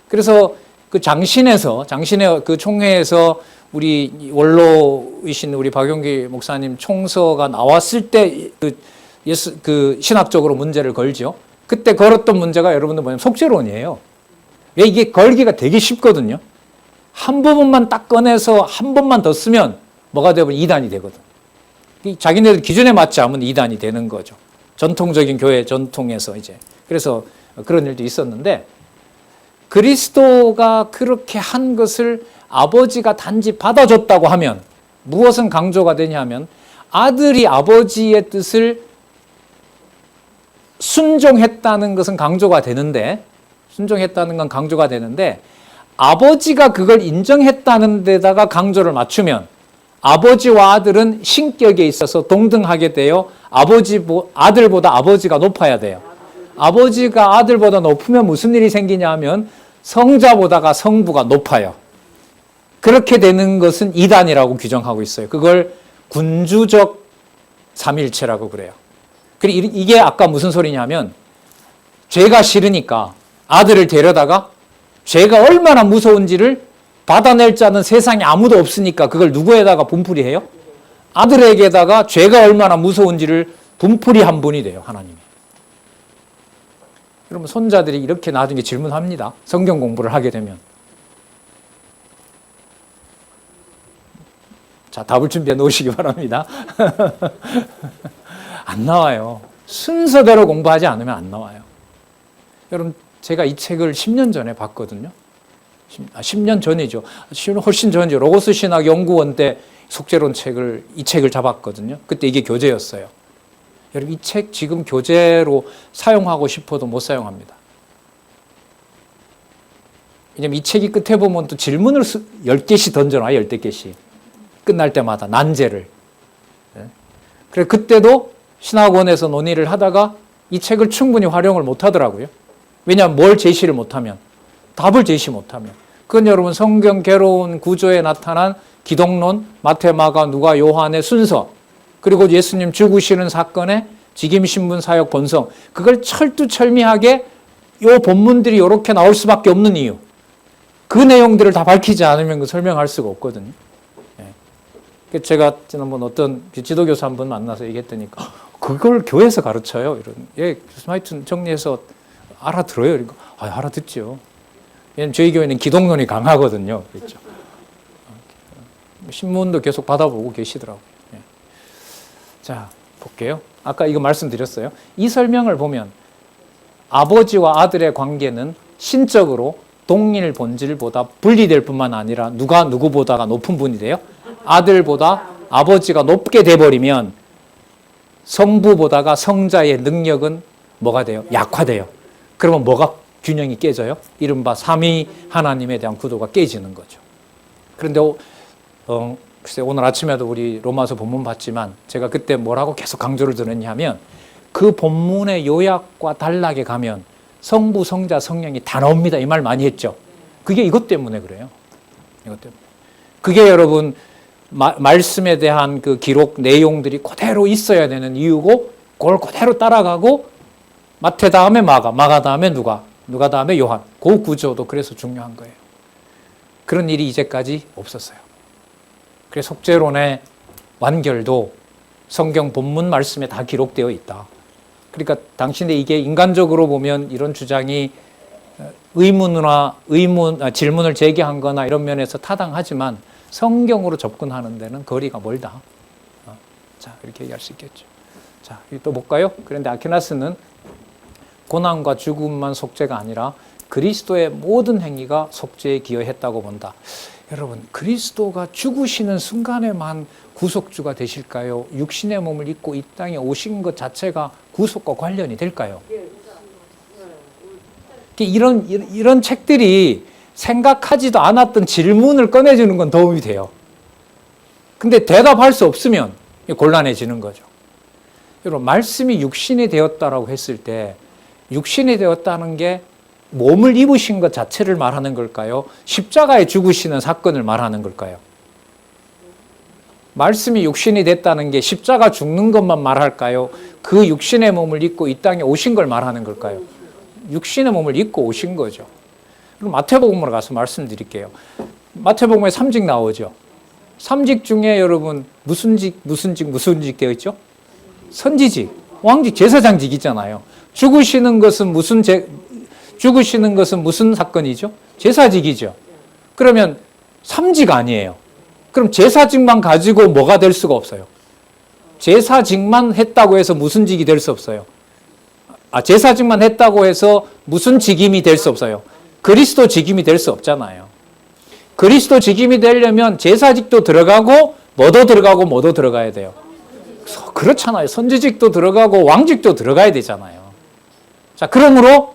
그래서 그 장신의 그 총회에서 우리 원로이신 우리 박용기 목사님 총서가 나왔을 때 그 신학적으로 문제를 걸죠. 그때 걸었던 문제가 여러분들 뭐냐면 속죄론이에요. 왜 이게 걸기가 되게 쉽거든요. 한 부분만 딱 꺼내서 한 번만 더 쓰면 뭐가 되면 이단이 되거든. 자기네들 기준에 맞지 않으면 이단이 되는 거죠. 전통적인 교회 전통에서 이제. 그래서 그런 일도 있었는데, 그리스도가 그렇게 한 것을 아버지가 단지 받아줬다고 하면 무엇은 강조가 되냐면, 아들이 아버지의 뜻을 순종했다는 것은 강조가 되는데, 아버지가 그걸 인정했다는 데다가 강조를 맞추면 아버지와 아들은 신격에 있어서 동등하게 되어 아들보다 아버지가 높아야 돼요. 아버지가 아들보다 높으면 무슨 일이 생기냐 하면 성자보다가 성부가 높아요. 그렇게 되는 것은 이단이라고 규정하고 있어요. 그걸 군주적 삼일체라고 그래요. 그리고 이게 아까 무슨 소리냐면, 죄가 싫으니까 아들을 데려다가 죄가 얼마나 무서운지를 받아낼 자는 세상에 아무도 없으니까 그걸 누구에다가 분풀이해요? 아들에게다가 죄가 얼마나 무서운지를 분풀이한 분이 돼요, 하나님이. 여러분, 손자들이 이렇게 나중에 질문합니다. 성경 공부를 하게 되면. 자, 답을 준비해 놓으시기 바랍니다. 안 나와요. 순서대로 공부하지 않으면 안 나와요. 여러분, 제가 이 책을 10년 전에 봤거든요. 10년 전이죠. 훨씬 전이죠. 로고스 신학 연구원 때 속죄론 이 책을 잡았거든요. 그때 이게 교재였어요. 여러분, 이 책 지금 교재로 사용하고 싶어도 못 사용합니다. 왜냐면 이 책이 끝에 보면 또 질문을 10개씩 던져놔요. 10개씩. 끝날 때마다 난제를. 그래, 그때도 신학원에서 논의를 하다가 이 책을 충분히 활용을 못 하더라고요. 왜냐하면 뭘 제시를 못하면, 답을 제시 못하면. 그건 여러분, 성경 괴로운 구조에 나타난 기독론, 마태, 마가, 누가, 요한의 순서, 그리고 예수님 죽으시는 사건의 직임신분, 사역, 본성, 그걸 철두철미하게 이 본문들이 이렇게 나올 수밖에 없는 이유, 그 내용들을 다 밝히지 않으면 그 설명할 수가 없거든요. 제가 지난번 어떤 지도교사 한 분 만나서 얘기했더니 그걸 교회에서 가르쳐요. 이런. 하여튼 정리해서 알아들어요. 그러니까 알아듣죠. 왜냐면 저희 교회는 기독론이 강하거든요. 그렇죠. 신문도 계속 받아보고 계시더라고요. 자, 볼게요. 아까 이거 말씀드렸어요. 이 설명을 보면 아버지와 아들의 관계는 신적으로 동일 본질보다 분리될 뿐만 아니라 누가 누구보다가 높은 분이 돼요? 아들보다 아버지가 높게 돼버리면 성부보다가 성자의 능력은 뭐가 돼요? 약화돼요. 그러면 뭐가 균형이 깨져요? 이른바 삼위 하나님에 대한 구도가 깨지는 거죠. 그런데 글쎄 오늘 아침에도 우리 로마서 본문 봤지만 제가 그때 뭐라고 계속 강조를 드렸냐면, 그 본문의 요약과 단락에 가면 성부, 성자, 성령이 다 나옵니다. 이 말 많이 했죠. 그게 이것 때문에 그래요. 이것 때문에. 그게 여러분 말씀에 대한 그 기록 내용들이 그대로 있어야 되는 이유고 그걸 그대로 따라가고 마태 다음에 마가 다음에 누가 다음에 요한. 그 구조도 그래서 중요한 거예요. 그런 일이 이제까지 없었어요. 그래서 속죄론의 완결도 성경 본문 말씀에 다 기록되어 있다. 그러니까 당신의 이게 인간적으로 보면 이런 주장이 질문을 제기한 거나 이런 면에서 타당하지만 성경으로 접근하는 데는 거리가 멀다. 자, 이렇게 얘기할 수 있겠죠. 자, 또 볼까요? 그런데 아퀴나스는 고난과 죽음만 속죄가 아니라 그리스도의 모든 행위가 속죄에 기여했다고 본다. 여러분, 그리스도가 죽으시는 순간에만 구속주가 되실까요? 육신의 몸을 입고 이 땅에 오신 것 자체가 구속과 관련이 될까요? 이런 책들이 생각하지도 않았던 질문을 꺼내주는 건 도움이 돼요. 근데 대답할 수 없으면 곤란해지는 거죠. 여러분, 말씀이 육신이 되었다라고 했을 때 육신이 되었다는 게 몸을 입으신 것 자체를 말하는 걸까요? 십자가에 죽으시는 사건을 말하는 걸까요? 말씀이 육신이 됐다는 게 십자가 죽는 것만 말할까요? 그 육신의 몸을 입고 이 땅에 오신 걸 말하는 걸까요? 육신의 몸을 입고 오신 거죠. 그럼 마태복음으로 가서 말씀드릴게요. 마태복음에 3직 나오죠. 3직 중에 여러분 무슨 직 되어 있죠? 선지직, 왕직, 제사장직 있잖아요. 죽으시는 것은 무슨 사건이죠? 제사직이죠. 그러면 3직 아니에요. 그럼 제사직만 가지고 뭐가 될 수가 없어요. 제사직만 했다고 해서 무슨 직이 될 수 없어요. 제사직만 했다고 해서 무슨 직임이 될 수 없어요. 그리스도 직임이 될 수 없잖아요. 그리스도 직임이 되려면 제사직도 들어가고 뭐도 들어가야 돼요. 그렇잖아요. 선지직도 들어가고 왕직도 들어가야 되잖아요. 자, 그러므로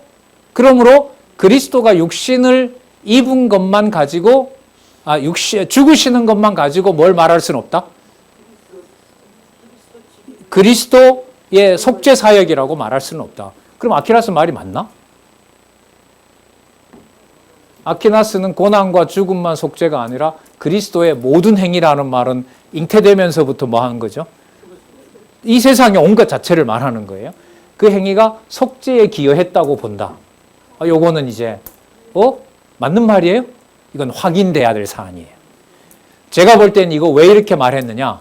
그리스도가 육신을 입은 것만 가지고 죽으시는 것만 가지고 뭘 말할 수는 없다? 그리스도의 속죄 사역이라고 말할 수는 없다. 그럼 아퀴나스 말이 맞나? 아퀴나스는 고난과 죽음만 속죄가 아니라 그리스도의 모든 행위라는 말은 잉태되면서부터 뭐 하는 거죠? 이 세상에 온 것 자체를 말하는 거예요. 그 행위가 속죄에 기여했다고 본다. 요거는 이제 맞는 말이에요? 이건 확인돼야 될 사안이에요. 제가 볼 때는 이거 왜 이렇게 말했느냐?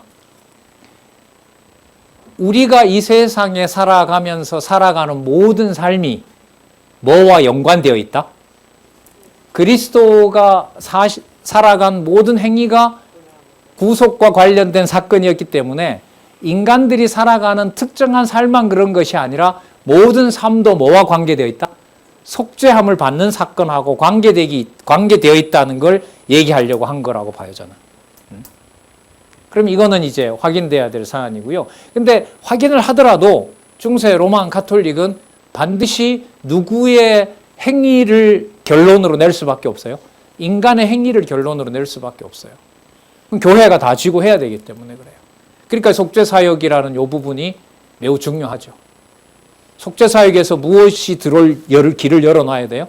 우리가 이 세상에 살아가면서 살아가는 모든 삶이 뭐와 연관되어 있다? 그리스도가 살아간 모든 행위가 구속과 관련된 사건이었기 때문에 인간들이 살아가는 특정한 삶만 그런 것이 아니라 모든 삶도 뭐와 관계되어 있다? 속죄함을 받는 사건하고 관계되어 있다는 걸 얘기하려고 한 거라고 봐요, 저는. 그럼 이거는 이제 확인돼야 될 사안이고요. 근데 확인을 하더라도 중세 로만 가톨릭은 반드시 누구의 행위를 결론으로 낼 수밖에 없어요. 인간의 행위를 결론으로 낼 수밖에 없어요. 그럼 교회가 다 쥐고 해야 되기 때문에 그래요. 그러니까 속죄사역이라는 이 부분이 매우 중요하죠. 속죄사역에서 무엇이 들어올 길을 열어놔야 돼요?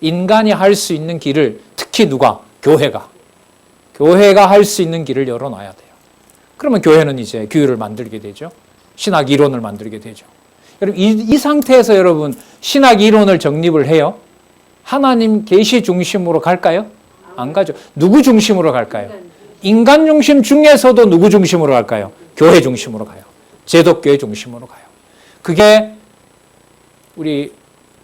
인간이 할 수 있는 길을, 특히 누가? 교회가 할 수 있는 길을 열어놔야 돼요. 그러면 교회는 이제 규율을 만들게 되죠. 신학 이론을 만들게 되죠. 여러분, 이 상태에서 여러분 신학 이론을 정립을 해요. 하나님 계시 중심으로 갈까요? 안 가죠. 누구 중심으로 갈까요? 인간 중심 중에서도 누구 중심으로 갈까요? 교회 중심으로 가요. 제독교회 중심으로 가요. 그게 우리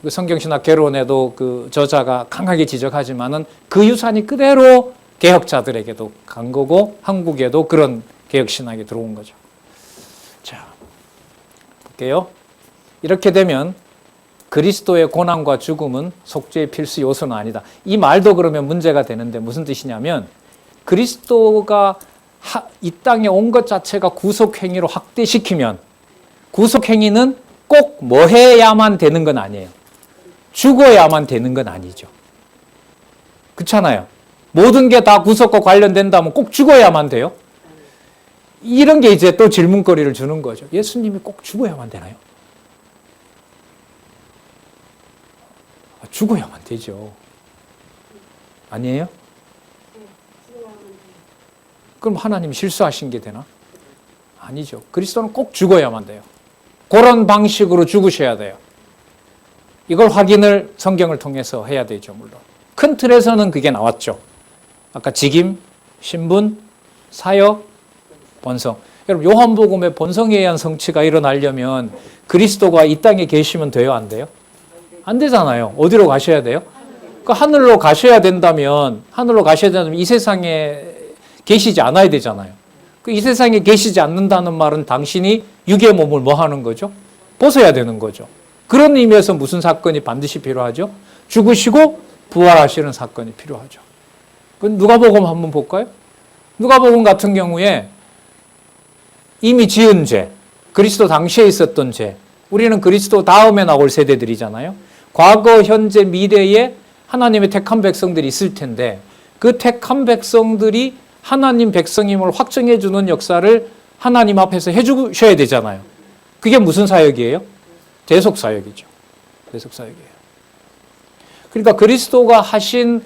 성경신학 개론에도 그 저자가 강하게 지적하지만은 그 유산이 그대로 개혁자들에게도 간 거고 한국에도 그런 개혁신학이 들어온 거죠. 자, 볼게요. 이렇게 되면 그리스도의 고난과 죽음은 속죄의 필수 요소는 아니다. 이 말도 그러면 문제가 되는데 무슨 뜻이냐면 그리스도가 이 땅에 온 것 자체가 구속행위로 확대시키면 구속행위는 꼭 뭐 해야만 되는 건 아니에요. 죽어야만 되는 건 아니죠. 그렇잖아요. 모든 게 다 구속과 관련된다면 꼭 죽어야만 돼요? 이런 게 이제 또 질문거리를 주는 거죠. 예수님이 꼭 죽어야만 되나요? 죽어야만 되죠. 아니에요? 그럼 하나님 실수하신 게 되나? 아니죠. 그리스도는 꼭 죽어야만 돼요. 그런 방식으로 죽으셔야 돼요. 이걸 확인을 성경을 통해서 해야 되죠, 물론. 큰 틀에서는 그게 나왔죠. 아까 직임, 신분, 사역, 본성. 여러분, 요한복음의 본성에 의한 성취가 일어나려면 그리스도가 이 땅에 계시면 돼요, 안 돼요? 안 되잖아요. 어디로 가셔야 돼요? 그 하늘로 가셔야 된다면 이 세상에 계시지 않아야 되잖아요. 그 이 세상에 계시지 않는다는 말은 당신이 육의 몸을 뭐 하는 거죠? 벗어야 되는 거죠. 그런 의미에서 무슨 사건이 반드시 필요하죠? 죽으시고 부활하시는 사건이 필요하죠. 누가복음 한번 볼까요? 누가복음 같은 경우에 이미 지은 죄, 그리스도 당시에 있었던 죄, 우리는 그리스도 다음에 나올 세대들이잖아요. 과거, 현재, 미래에 하나님의 택한 백성들이 있을 텐데 그 택한 백성들이 하나님 백성임을 확증해 주는 역사를 하나님 앞에서 해주셔야 되잖아요. 그게 무슨 사역이에요? 대속 사역이죠. 대속 사역이에요. 그러니까 그리스도가 하신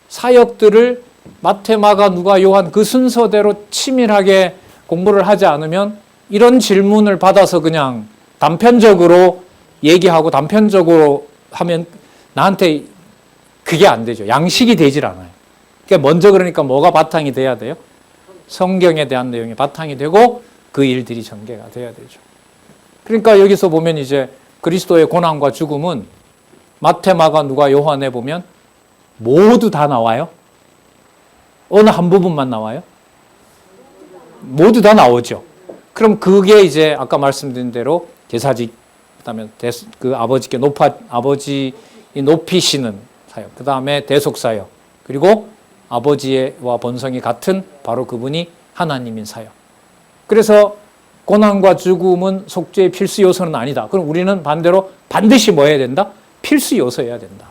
사역들을 마태, 마가, 누가, 요한 그 순서대로 치밀하게 공부를 하지 않으면 이런 질문을 받아서 그냥 단편적으로 얘기하고 단편적으로 하면 나한테 그게 안 되죠. 양식이 되질 않아요. 그러니까 먼저 그러니까 뭐가 바탕이 돼야 돼요? 성경에 대한 내용이 바탕이 되고 그 일들이 전개가 돼야 되죠. 그러니까 여기서 보면 이제 그리스도의 고난과 죽음은 마태, 마가, 누가, 요한에 보면 모두 다 나와요? 어느 한 부분만 나와요? 모두 다 나오죠. 그럼 그게 이제 아까 말씀드린 대로 제사직, 그다음에 그 아버지께 아버지 높이시는 사역, 그다음에 대속 사역, 그리고 아버지와 본성이 같은 바로 그분이 하나님인 사역. 그래서 고난과 죽음은 속죄의 필수 요소는 아니다. 그럼 우리는 반대로 반드시 뭐 해야 된다? 필수 요소여야 된다.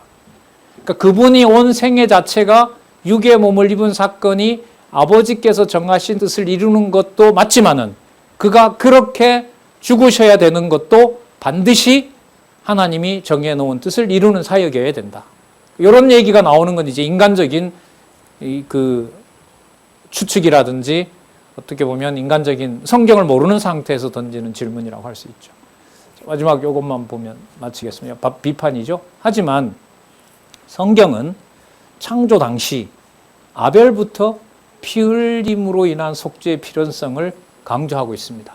그러니까 그분이 온 생애 자체가 육의 몸을 입은 사건이 아버지께서 정하신 뜻을 이루는 것도 맞지만은 그가 그렇게 죽으셔야 되는 것도 반드시 하나님이 정해놓은 뜻을 이루는 사역이어야 된다. 이런 얘기가 나오는 건 이제 인간적인 그 추측이라든지 어떻게 보면 인간적인 성경을 모르는 상태에서 던지는 질문이라고 할 수 있죠. 마지막 이것만 보면 마치겠습니다. 비판이죠. 하지만 성경은 창조 당시 아벨부터 피 흘림으로 인한 속죄의 필연성을 강조하고 있습니다.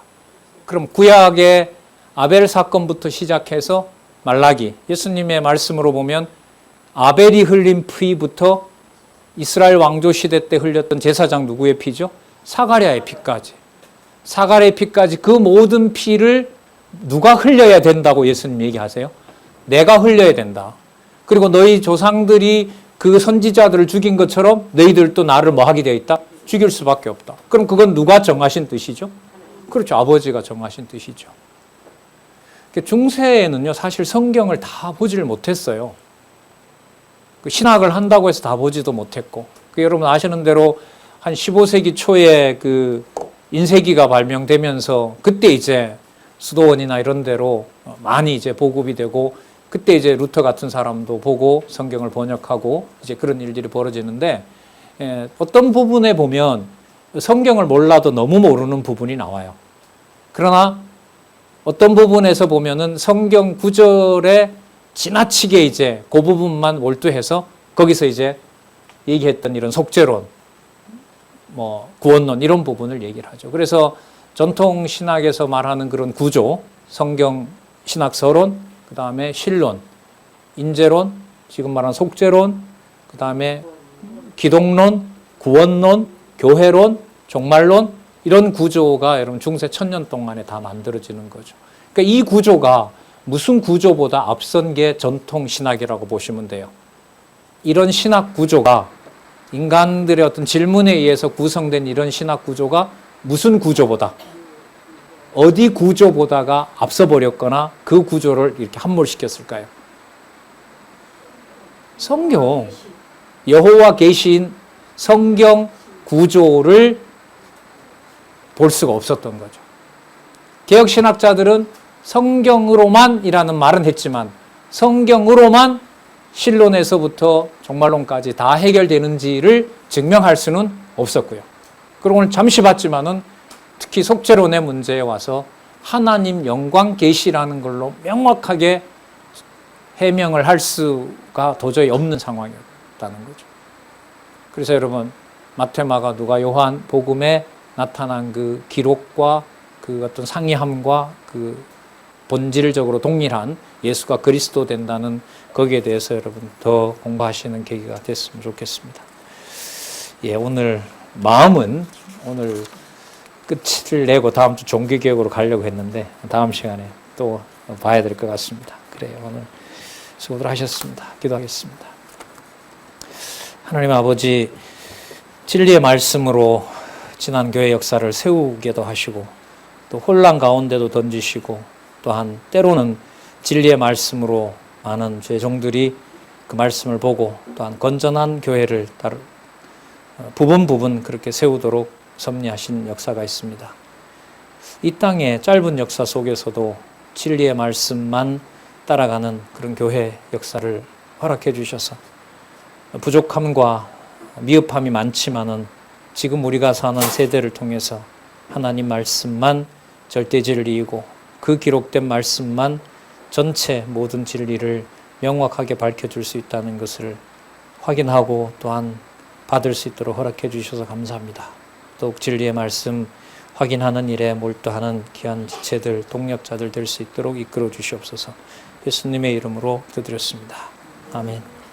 그럼 구약의 아벨 사건부터 시작해서 말라기, 예수님의 말씀으로 보면 아벨이 흘린 피부터 이스라엘 왕조 시대 때 흘렸던 제사장 누구의 피죠? 사가랴의 피까지. 사가랴의 피까지 그 모든 피를 누가 흘려야 된다고 예수님 얘기하세요? 내가 흘려야 된다. 그리고 너희 조상들이 그 선지자들을 죽인 것처럼 너희들도 나를 뭐 하게 되어 있다? 죽일 수밖에 없다. 그럼 그건 누가 정하신 뜻이죠? 그렇죠. 아버지가 정하신 뜻이죠. 중세에는요, 사실 성경을 다 보지를 못했어요. 신학을 한다고 해서 다 보지도 못했고, 여러분 아시는 대로 한 15세기 초에 그 인쇄기가 발명되면서 그때 이제 수도원이나 이런 데로 많이 이제 보급이 되고, 그때 이제 루터 같은 사람도 보고 성경을 번역하고 이제 그런 일들이 벌어지는데, 어떤 부분에 보면 성경을 몰라도 너무 모르는 부분이 나와요. 그러나 어떤 부분에서 보면은 성경 구절에 지나치게 이제 그 부분만 몰두해서 거기서 이제 얘기했던 이런 속죄론, 뭐 구원론 이런 부분을 얘기를 하죠. 그래서 전통 신학에서 말하는 그런 구조, 성경 신학 서론, 그 다음에 신론, 인재론, 지금 말하는 속죄론, 그 다음에 기독론, 구원론, 교회론, 종말론 이런 구조가 여러분 중세 1000년 동안에 다 만들어지는 거죠. 그러니까 이 구조가 무슨 구조보다 앞선 게 전통 신학이라고 보시면 돼요. 이런 신학 구조가 인간들의 어떤 질문에 의해서 구성된 이런 신학 구조가 무슨 구조보다, 어디 구조보다가 앞서 버렸거나 그 구조를 이렇게 함몰시켰을까요? 성경, 여호와 계신 성경 구조를 볼 수가 없었던 거죠. 개혁신학자들은 성경으로만이라는 말은 했지만 성경으로만 신론에서부터 종말론까지 다 해결되는지를 증명할 수는 없었고요. 그리고 오늘 잠시 봤지만은 특히 속죄론의 문제에 와서 하나님 영광 계시라는 걸로 명확하게 해명을 할 수가 도저히 없는 상황이었다는 거죠. 그래서 여러분, 마태, 마가, 누가, 요한 복음에 나타난 그 기록과 그 어떤 상이함과 그 본질적으로 동일한 예수가 그리스도 된다는 거기에 대해서 여러분 더 공부하시는 계기가 됐으면 좋겠습니다. 예, 오늘 마음은 오늘 끝을 내고 다음 주 종교개혁으로 가려고 했는데 다음 시간에 또 봐야 될 것 같습니다. 그래요. 오늘 수고들 하셨습니다. 기도하겠습니다. 하나님 아버지, 진리의 말씀으로 지난 교회 역사를 세우게도 하시고 또 혼란 가운데도 던지시고 또한 때로는 진리의 말씀으로 많은 죄종들이 그 말씀을 보고 또한 건전한 교회를 부분 그렇게 세우도록 섭리하신 역사가 있습니다. 이 땅의 짧은 역사 속에서도 진리의 말씀만 따라가는 그런 교회 역사를 허락해 주셔서 부족함과 미흡함이 많지만은 지금 우리가 사는 세대를 통해서 하나님 말씀만 절대 진리이고 그 기록된 말씀만 전체 모든 진리를 명확하게 밝혀줄 수 있다는 것을 확인하고 또한 받을 수 있도록 허락해 주셔서 감사합니다. 더욱 진리의 말씀 확인하는 일에 몰두하는 귀한 지체들, 동력자들 될 수 있도록 이끌어 주시옵소서. 예수님의 이름으로 기도드렸습니다. 아멘.